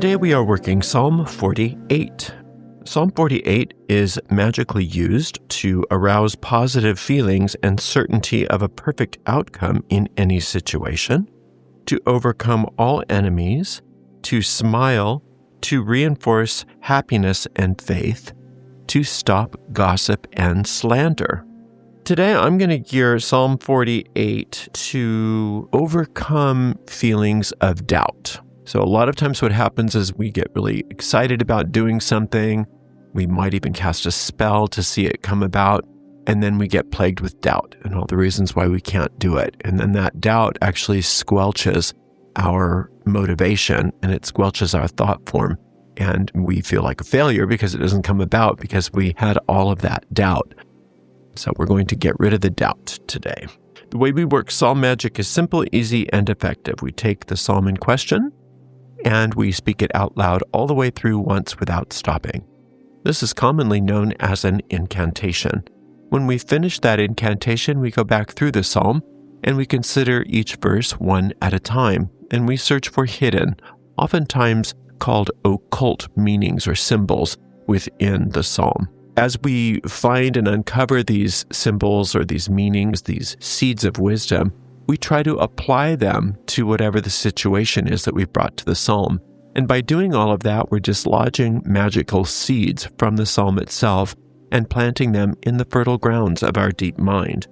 Today we are working Psalm 48. Psalm 48 is magically used to arouse positive feelings and certainty of a perfect outcome in any situation, to overcome all enemies, to smile, to reinforce happiness and faith, to stop gossip and slander. Today I'm going to gear Psalm 48 to overcome feelings of doubt. So a lot of times what happens is we get really excited about doing something. We might even cast a spell to see it come about, and then we get plagued with doubt and all the reasons why we can't do it. And then that doubt actually squelches our motivation and it squelches our thought form. And we feel like a failure because it doesn't come about because we had all of that doubt. So we're going to get rid of the doubt today. The way we work psalm magic is simple, easy, and effective. We take the psalm in question and we speak it out loud all the way through once without stopping. This is commonly known as an incantation. When we finish that incantation, we go back through the psalm and we consider each verse one at a time, and we search for hidden, oftentimes called occult meanings or symbols within the psalm. As we find and uncover these symbols or these meanings, these seeds of wisdom, we try to apply them to whatever the situation is that we've brought to the psalm. And by doing all of that, we're dislodging magical seeds from the psalm itself and planting them in the fertile grounds of our deep mind,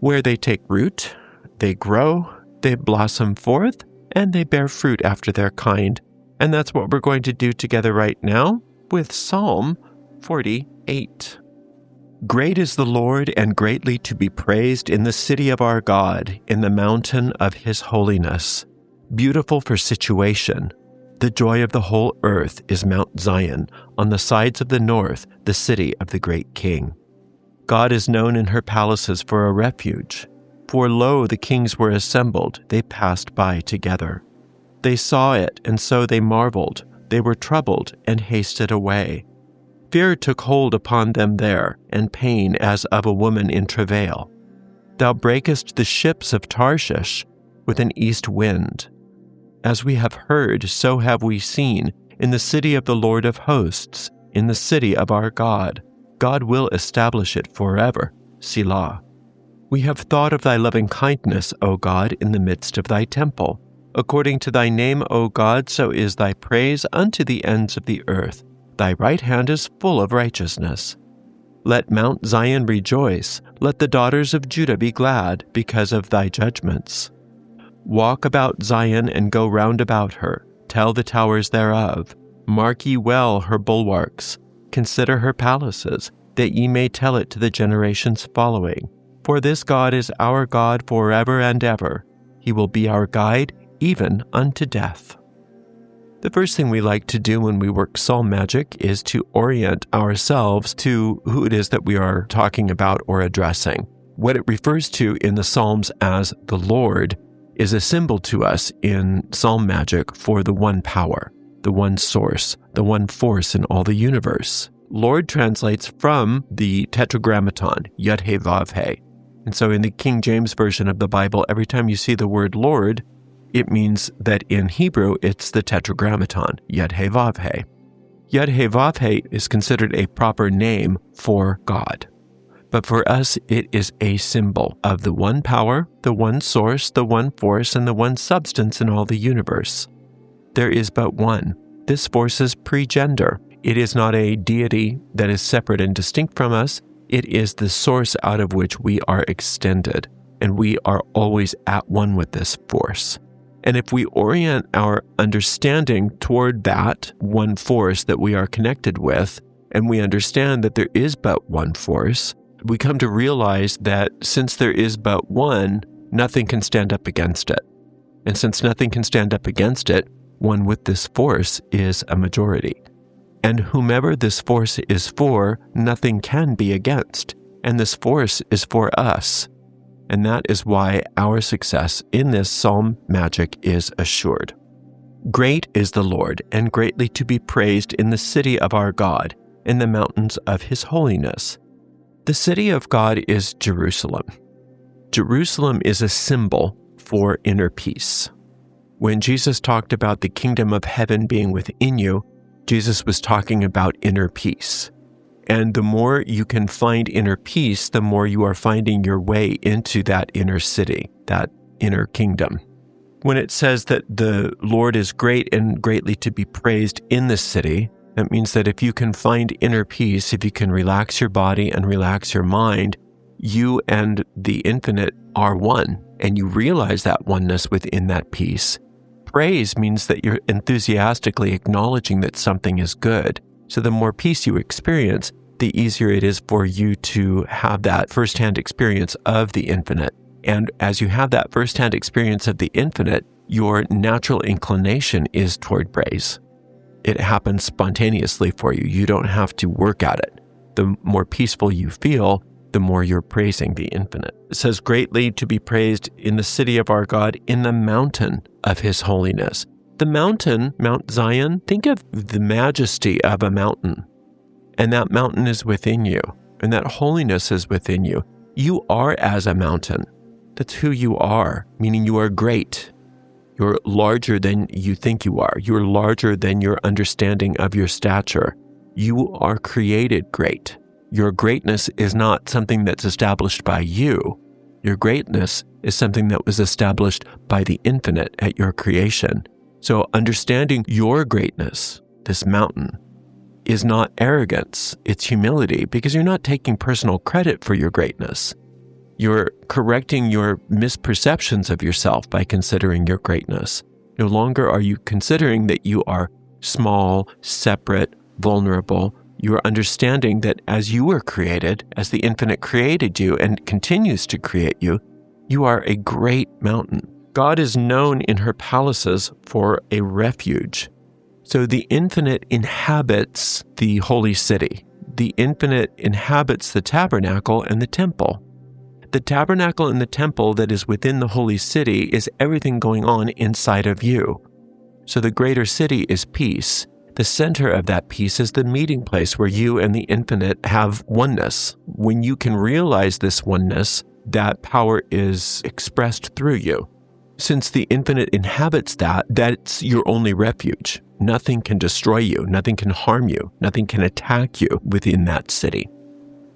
where they take root, they grow, they blossom forth, and they bear fruit after their kind. And that's what we're going to do together right now with Psalm 48. Great is the Lord, and greatly to be praised in the city of our God, in the mountain of his holiness. Beautiful for situation. The joy of the whole earth is Mount Zion, on the sides of the north, the city of the great King. God is known in her palaces for a refuge. For lo, the kings were assembled, they passed by together. They saw it, and so they marveled. They were troubled, and hasted away. Fear took hold upon them there, and pain as of a woman in travail. Thou breakest the ships of Tarshish with an east wind. As we have heard, so have we seen, in the city of the Lord of hosts, in the city of our God. God will establish it forever. Selah. We have thought of thy loving kindness, O God, in the midst of thy temple. According to thy name, O God, so is thy praise unto the ends of the earth. Thy right hand is full of righteousness. Let Mount Zion rejoice. Let the daughters of Judah be glad because of thy judgments. Walk about Zion and go round about her. Tell the towers thereof. Mark ye well her bulwarks. Consider her palaces, that ye may tell it to the generations following. For this God is our God forever and ever. He will be our guide even unto death. The first thing we like to do when we work psalm magic is to orient ourselves to who it is that we are talking about or addressing. What it refers to in the Psalms as the Lord is a symbol to us in psalm magic for the one power, the one source, the one force in all the universe. Lord translates from the tetragrammaton, Yud He Vav He. And so in the King James Version of the Bible, every time you see the word Lord, it means that in Hebrew, it's the tetragrammaton, Yud He Vav He. Yud He Vav He is considered a proper name for God. But for us, it is a symbol of the one power, the one source, the one force, and the one substance in all the universe. There is but one. This force is pre-gender. It is not a deity that is separate and distinct from us. It is the source out of which we are extended, and we are always at one with this force. And if we orient our understanding toward that one force that we are connected with, and we understand that there is but one force, we come to realize that since there is but one, nothing can stand up against it. And since nothing can stand up against it, one with this force is a majority. And whomever this force is for, nothing can be against. And this force is for us. And that is why our success in this psalm magic is assured. Great is the Lord, and greatly to be praised in the city of our God, in the mountains of his holiness. The city of God is Jerusalem. Jerusalem is a symbol for inner peace. When Jesus talked about the kingdom of heaven being within you, Jesus was talking about inner peace. And the more you can find inner peace, the more you are finding your way into that inner city, that inner kingdom. When it says that the Lord is great and greatly to be praised in the city, that means that if you can find inner peace, if you can relax your body and relax your mind, you and the infinite are one, and you realize that oneness within that peace. Praise means that you're enthusiastically acknowledging that something is good. So the more peace you experience, the easier it is for you to have that firsthand experience of the infinite. And as you have that firsthand experience of the infinite, your natural inclination is toward praise. It happens spontaneously for you. You don't have to work at it. The more peaceful you feel, the more you're praising the infinite. It says, greatly to be praised in the city of our God, in the mountain of his holiness. The mountain, Mount Zion, think of the majesty of a mountain. And that mountain is within you. And that holiness is within you. You are as a mountain. That's who you are, meaning you are great. You're larger than you think you are. You're larger than your understanding of your stature. You are created great. Your greatness is not something that's established by you. Your greatness is something that was established by the infinite at your creation. So understanding your greatness, this mountain, is not arrogance, it's humility, because you're not taking personal credit for your greatness. You're correcting your misperceptions of yourself by considering your greatness. No longer are you considering that you are small, separate, vulnerable. You are understanding that as you were created, as the infinite created you and continues to create you, you are a great mountain. God is known in her palaces for a refuge. So the infinite inhabits the holy city. The infinite inhabits the tabernacle and the temple. The tabernacle and the temple that is within the holy city is everything going on inside of you. So the greater city is peace. The center of that peace is the meeting place where you and the infinite have oneness. When you can realize this oneness, that power is expressed through you. Since the infinite inhabits that, that's your only refuge. Nothing can destroy you. Nothing can harm you. Nothing can attack you within that city.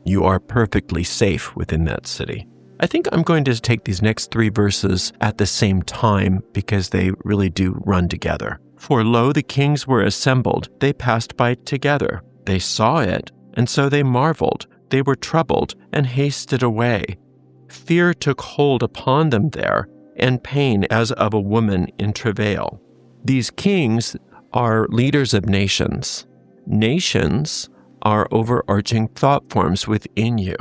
You are perfectly safe within that city. I think I'm going to take these next 3 verses at the same time because they really do run together. For lo, the kings were assembled. They passed by together. They saw it, and so they marveled. They were troubled and hasted away. Fear took hold upon them there, and pain as of a woman in travail. These kings are leaders of nations. Nations are overarching thought forms within you.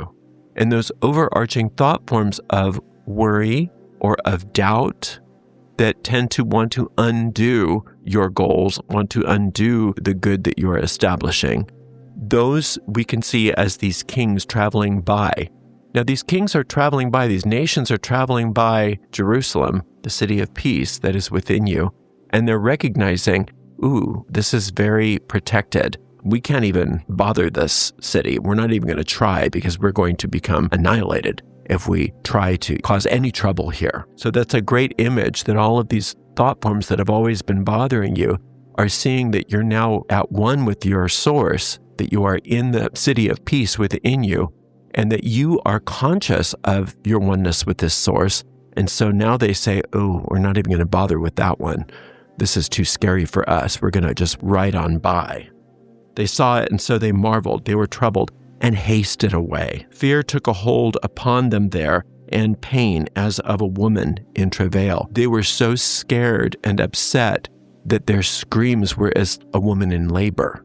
And those overarching thought forms of worry or of doubt that tend to want to undo your goals, want to undo the good that you are establishing, those we can see as these kings traveling by. Now, these kings are traveling by, these nations are traveling by Jerusalem, the city of peace that is within you, and they're recognizing, ooh, this is very protected. We can't even bother this city. We're not even going to try because we're going to become annihilated if we try to cause any trouble here. So that's a great image that all of these thought forms that have always been bothering you are seeing that you're now at one with your source, that you are in the city of peace within you, and that you are conscious of your oneness with this source. And so now they say, oh, we're not even going to bother with that one. This is too scary for us. We're going to just ride on by. They saw it, and so they marveled. They were troubled and hasted away. Fear took a hold upon them there, and pain as of a woman in travail. They were so scared and upset that their screams were as a woman in labor.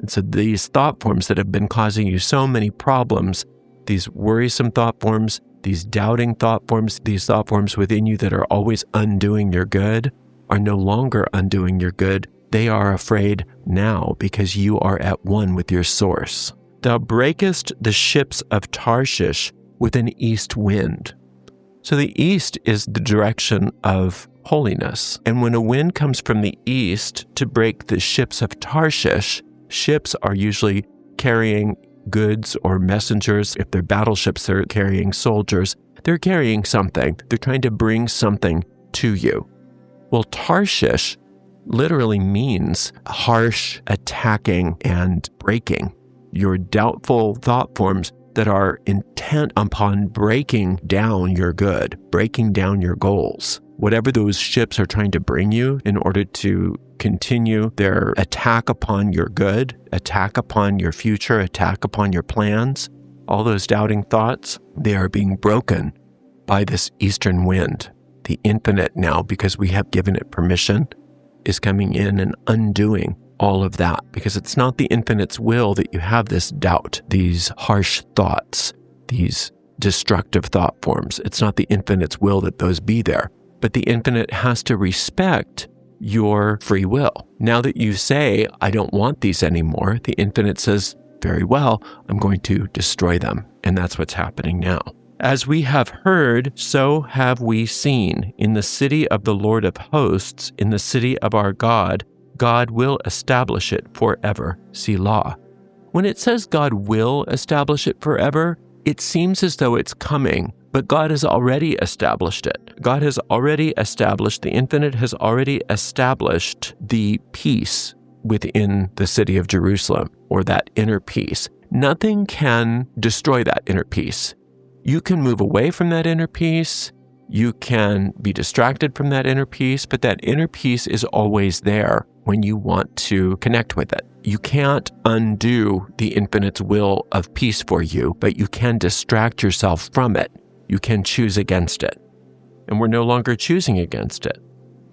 And so these thought forms that have been causing you so many problems, these worrisome thought forms, these doubting thought forms, these thought forms within you that are always undoing your good, are no longer undoing your good. They are afraid now because you are at one with your source. Thou breakest the ships of Tarshish with an east wind. So the east is the direction of holiness. And when a wind comes from the east to break the ships of Tarshish, ships are usually carrying goods or messengers. If they're battleships, they're carrying soldiers. They're carrying something. They're trying to bring something to you. Well, Tarshish literally means harsh, attacking, and breaking. Your doubtful thought forms that are intent upon breaking down your good, breaking down your goals. Whatever those ships are trying to bring you in order to continue their attack upon your good, attack upon your future, attack upon your plans, all those doubting thoughts, they are being broken by this eastern wind. The infinite now, because we have given it permission, is coming in and undoing all of that, because it's not the infinite's will that you have this doubt, these harsh thoughts, these destructive thought forms. It's not the infinite's will that those be there, but the infinite has to respect your free will. Now that you say, I don't want these anymore, the infinite says, very well, I'm going to destroy them. And that's what's happening now. As we have heard, so have we seen. In the city of the Lord of hosts, in the city of our God, God will establish it forever. Selah. When it says God will establish it forever, it seems as though it's coming, but God has already established it. God has already established, the infinite has already established the peace within the city of Jerusalem, or that inner peace. Nothing can destroy that inner peace. You can move away from that inner peace. You can be distracted from that inner peace, but that inner peace is always there when you want to connect with it. You can't undo the infinite's will of peace for you, but you can distract yourself from it. You can choose against it. And we're no longer choosing against it.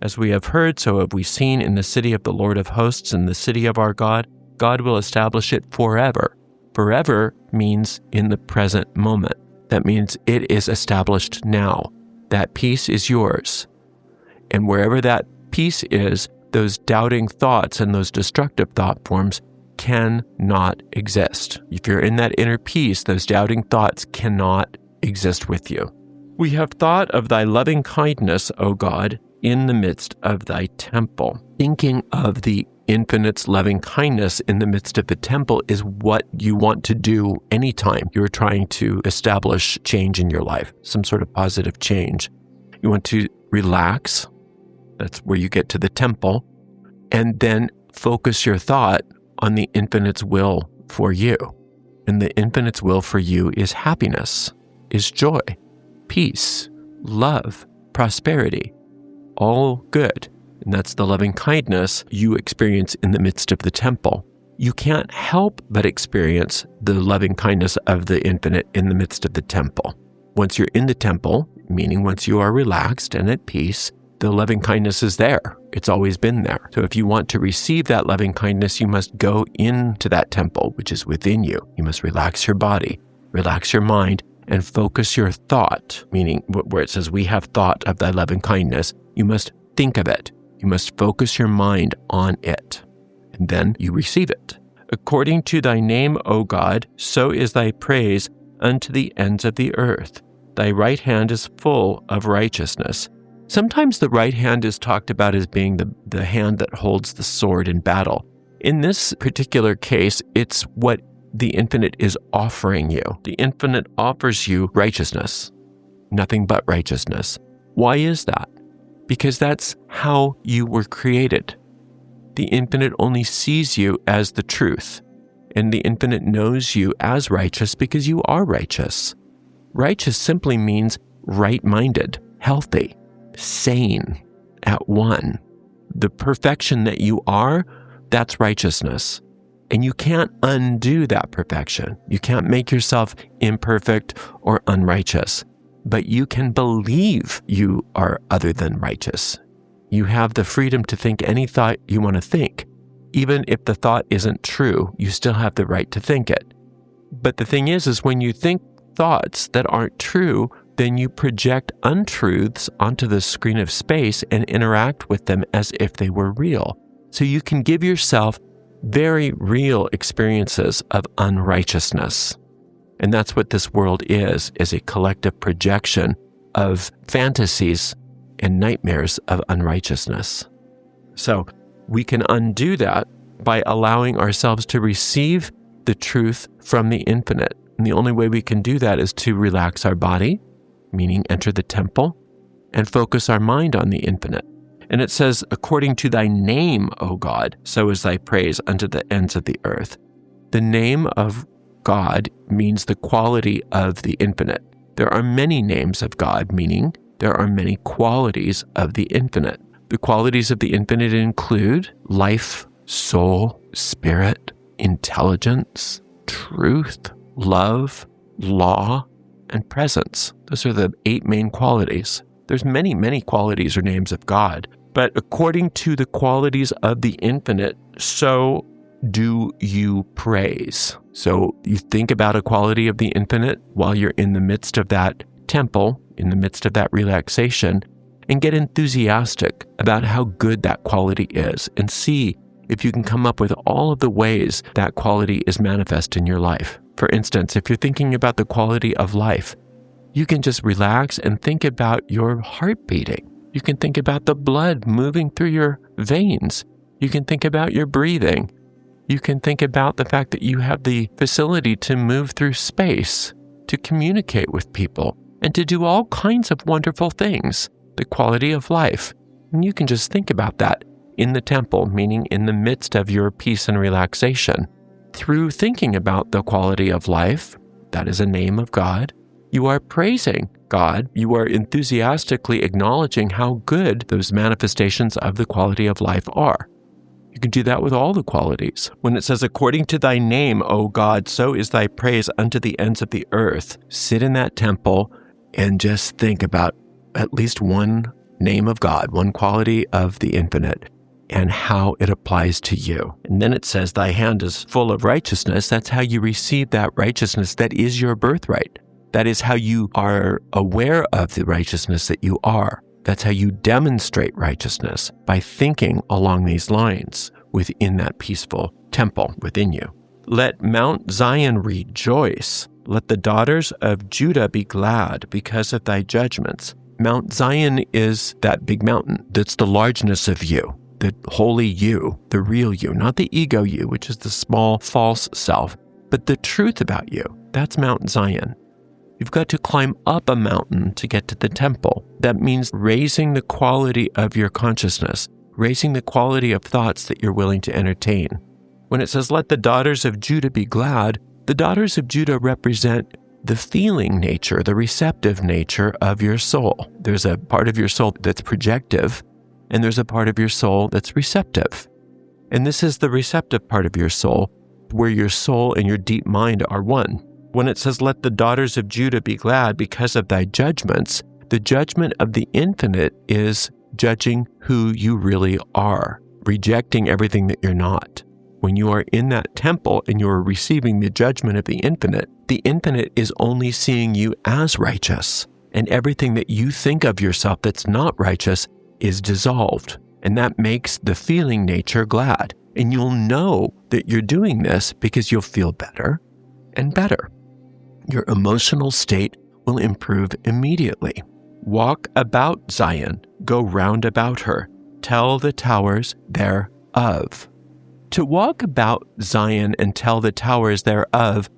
As we have heard, so have we seen in the city of the Lord of hosts, in the city of our God, God will establish it forever. Forever means in the present moment. That means it is established now. That peace is yours. And wherever that peace is, those doubting thoughts and those destructive thought forms cannot exist. If you're in that inner peace, those doubting thoughts cannot exist with you. We have thought of thy loving kindness, O God, in the midst of thy temple. Thinking of the infinite's loving kindness in the midst of the temple is what you want to do anytime you're trying to establish change in your life, some sort of positive change. You want to relax. That's where you get to the temple. And then focus your thought on the infinite's will for you. And the infinite's will for you is happiness, is joy, peace, love, prosperity, all good. And that's the loving kindness you experience in the midst of the temple. You can't help but experience the loving kindness of the infinite in the midst of the temple. Once you're in the temple, meaning once you are relaxed and at peace, the loving kindness is there. It's always been there. So if you want to receive that loving kindness, you must go into that temple, which is within you. You must relax your body, relax your mind, and focus your thought, meaning where it says, we have thought of thy loving kindness, you must think of it. You must focus your mind on it, and then you receive it. According to thy name, O God, so is thy praise unto the ends of the earth. Thy right hand is full of righteousness. Sometimes the right hand is talked about as being the hand that holds the sword in battle. In this particular case, it's what the infinite is offering you. The infinite offers you righteousness, nothing but righteousness. Why is that? Because that's how you were created. The infinite only sees you as the truth, and the infinite knows you as righteous because you are righteous. Righteous simply means right-minded, healthy, sane, at one. The perfection that you are, that's righteousness. And you can't undo that perfection. You can't make yourself imperfect or unrighteous. But you can believe you are other than righteous. You have the freedom to think any thought you want to think. Even if the thought isn't true, you still have the right to think it. But the thing is when you think thoughts that aren't true, then you project untruths onto the screen of space and interact with them as if they were real. So you can give yourself very real experiences of unrighteousness. And that's what this world is a collective projection of fantasies and nightmares of unrighteousness. So we can undo that by allowing ourselves to receive the truth from the infinite. And the only way we can do that is to relax our body, meaning enter the temple, and focus our mind on the infinite. And it says, according to thy name, O God, so is thy praise unto the ends of the earth. The name of God means the quality of the infinite. There are many names of God, meaning there are many qualities of the infinite. The qualities of the infinite include life, soul, spirit, intelligence, truth, love, law, and presence. Those are the 8 main qualities. There's many, many qualities or names of God, but according to the qualities of the infinite, so do you praise. So you think about a quality of the infinite while you're in the midst of that temple, in the midst of that relaxation, and get enthusiastic about how good that quality is, and see if you can come up with all of the ways that quality is manifest in your life. For instance, if you're thinking about the quality of life, you can just relax and think about your heart beating. You can think about the blood moving through your veins. You can think about your breathing. You can think about the fact that you have the facility to move through space, to communicate with people, and to do all kinds of wonderful things, the quality of life. And you can just think about that in the temple, meaning in the midst of your peace and relaxation. Through thinking about the quality of life, that is a name of God, you are praising God. You are enthusiastically acknowledging how good those manifestations of the quality of life are. You can do that with all the qualities. When it says, according to thy name, O God, so is thy praise unto the ends of the earth. Sit in that temple and just think about at least one name of God, one quality of the infinite, and how it applies to you. And then it says, thy hand is full of righteousness. That's how you receive that righteousness that is your birthright. That is how you are aware of the righteousness that you are. That's how you demonstrate righteousness, by thinking along these lines within that peaceful temple within you. Let Mount Zion rejoice. Let the daughters of Judah be glad because of thy judgments. Mount Zion is that big mountain. That's the largeness of you, the holy you, the real you, not the ego you, which is the small false self, but the truth about you. That's Mount Zion. You've got to climb up a mountain to get to the temple. That means raising the quality of your consciousness, raising the quality of thoughts that you're willing to entertain. When it says, let the daughters of Judah be glad, the daughters of Judah represent the feeling nature, the receptive nature of your soul. There's a part of your soul that's projective, and there's a part of your soul that's receptive. And this is the receptive part of your soul, where your soul and your deep mind are one. When it says, let the daughters of Judah be glad because of thy judgments, the judgment of the infinite is judging who you really are, rejecting everything that you're not. When you are in that temple and you are receiving the judgment of the infinite is only seeing you as righteous. And everything that you think of yourself that's not righteous is dissolved. And that makes the feeling nature glad. And you'll know that you're doing this because you'll feel better and better. Your emotional state will improve immediately. Walk about Zion, go round about her, tell the towers thereof. To walk about Zion and tell the towers thereof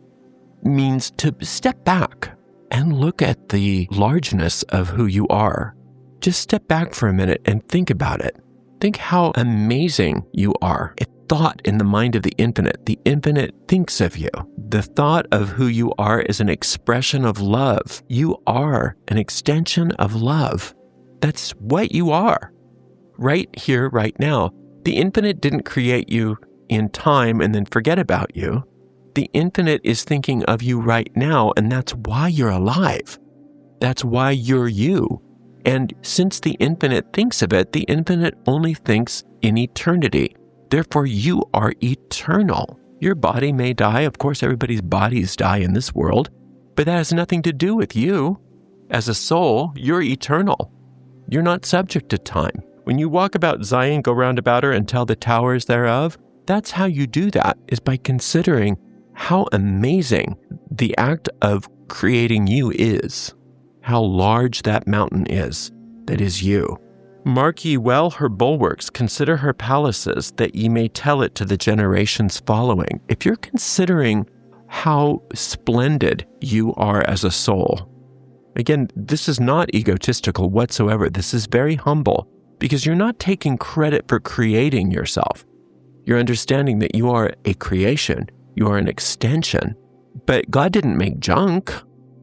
means to step back and look at the largeness of who you are. Just step back for a minute and think about it. Think how amazing you are. A thought in the mind of the infinite thinks of you. The thought of who you are is an expression of love. You are an extension of love. That's what you are. Right here, right now. The infinite didn't create you in time and then forget about you. The infinite is thinking of you right now, and that's why you're alive. That's why you're you. And since the infinite thinks of it, the infinite only thinks in eternity. Therefore, you are eternal. Your body may die. Of course, everybody's bodies die in this world, but that has nothing to do with you. As a soul, you're eternal. You're not subject to time. When you walk about Zion, go round about her, and tell the towers thereof, that's how you do that, is by considering how amazing the act of creating you is, how large that mountain is that is you. Mark ye well her bulwarks, consider her palaces, that ye may tell it to the generations following. If you're considering how splendid you are as a soul, again, this is not egotistical whatsoever. This is very humble. because you're not taking credit for creating yourself. You're understanding that you are a creation, you are an extension. But God didn't make junk.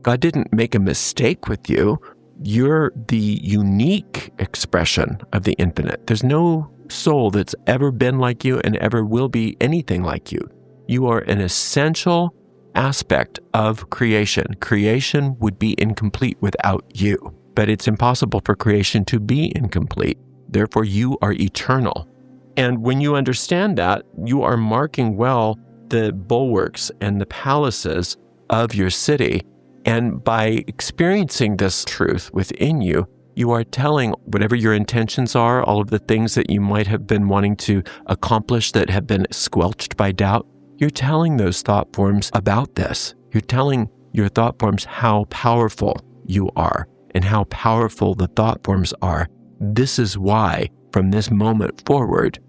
God didn't make a mistake with you. You're the unique expression of the infinite. There's no soul that's ever been like you and ever will be anything like you. You are an essential aspect of creation. Creation would be incomplete without you, but it's impossible for creation to be incomplete. Therefore, you are eternal. And when you understand that, you are marking well the bulwarks and the palaces of your city. And by experiencing this truth within you, you are telling whatever your intentions are, all of the things that you might have been wanting to accomplish that have been squelched by doubt. You're telling those thought forms about this. You're telling your thought forms how powerful you are and how powerful the thought forms are. This is why, from this moment forward,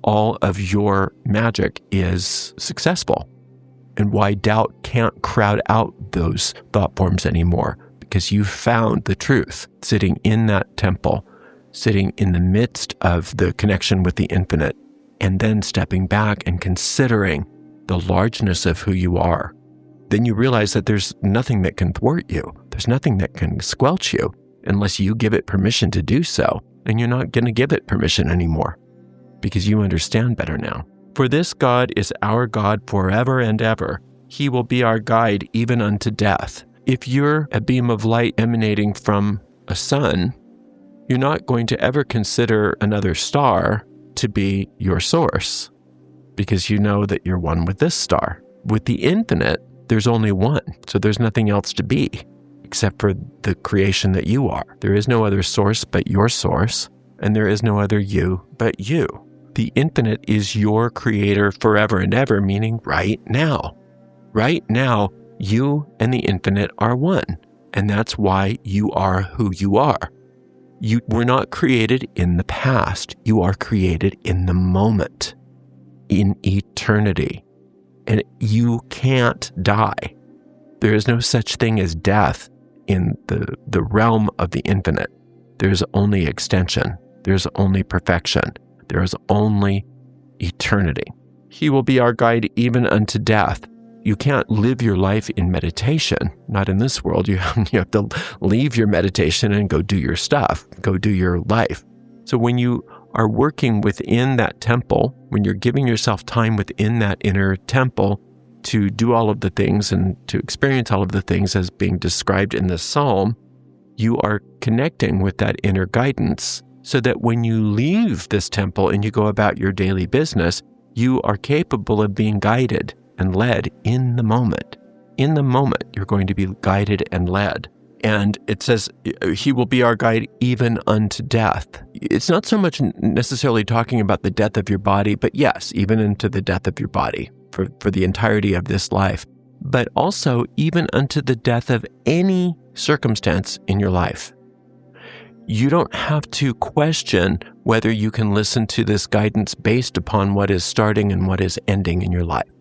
all of your magic is successful, and why doubt can't crowd out those thought forms anymore, because you found the truth sitting in that temple, sitting in the midst of the connection with the infinite, and then stepping back and considering the largeness of who you are. Then you realize that there's nothing that can thwart you. There's nothing that can squelch you unless you give it permission to do so, and you're not going to give it permission anymore, because you understand better now. For this God is our God forever and ever. He will be our guide even unto death. If you're a beam of light emanating from a sun, you're not going to ever consider another star to be your source, because you know that you're one with this star. With the infinite, there's only one, so there's nothing else to be except for the creation that you are. There is no other source but your source, and there is no other you but you. The infinite is your creator forever and ever, meaning right now. Right now, you and the infinite are one, and that's why you are who you are. You were not created in the past. You are created in the moment, in eternity, and you can't die. There is no such thing as death in the realm of the infinite. There's only extension. There's only perfection. There is only eternity. He will be our guide even unto death. You can't live your life in meditation, not in this world. You have to leave your meditation and go do your stuff, go do your life. So when you are working within that temple, when you're giving yourself time within that inner temple to do all of the things and to experience all of the things as being described in this psalm, you are connecting with that inner guidance, so that when you leave this temple and you go about your daily business, you are capable of being guided and led in the moment. In the moment, you're going to be guided and led. And it says, he will be our guide even unto death. It's not so much necessarily talking about the death of your body, but yes, even into the death of your body for the entirety of this life, but also even unto the death of any circumstance in your life. You don't have to question whether you can listen to this guidance based upon what is starting and what is ending in your life.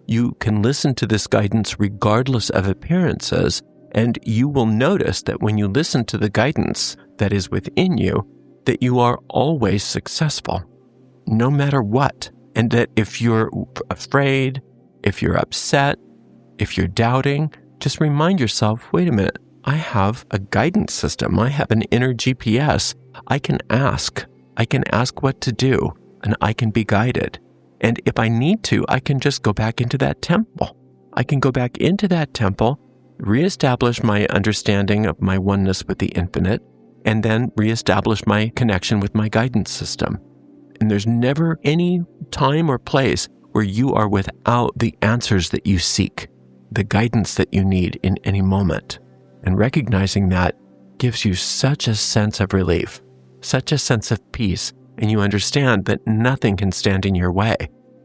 You can listen to this guidance regardless of appearances, and you will notice that when you listen to the guidance that is within you, that you are always successful, no matter what. And that if you're afraid, if you're upset, if you're doubting, just remind yourself, wait a minute, I have a guidance system. I have an inner GPS. I can ask what to do, and I can be guided. And if I need to, I can just go back into that temple. I can go back into that temple, reestablish my understanding of my oneness with the infinite, and then reestablish my connection with my guidance system. And there's never any time or place where you are without the answers that you seek, the guidance that you need in any moment. And recognizing that gives you such a sense of relief, such a sense of peace, and you understand that nothing can stand in your way.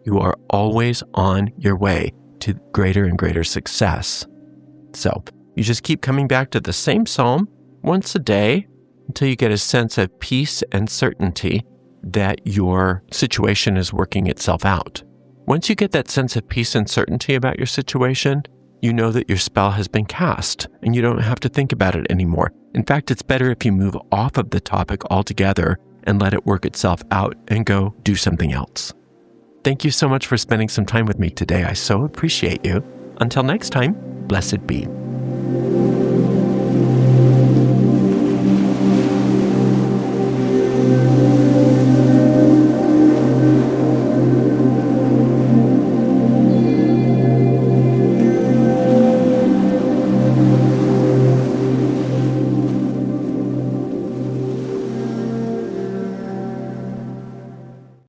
You are always on your way to greater and greater success. So you just keep coming back to the same psalm once a day until you get a sense of peace and certainty that your situation is working itself out. Once you get that sense of peace and certainty about your situation, you know that your spell has been cast and you don't have to think about it anymore. In fact, it's better if you move off of the topic altogether and let it work itself out and go do something else. Thank you so much for spending some time with me today. I so appreciate you. Until next time, blessed be.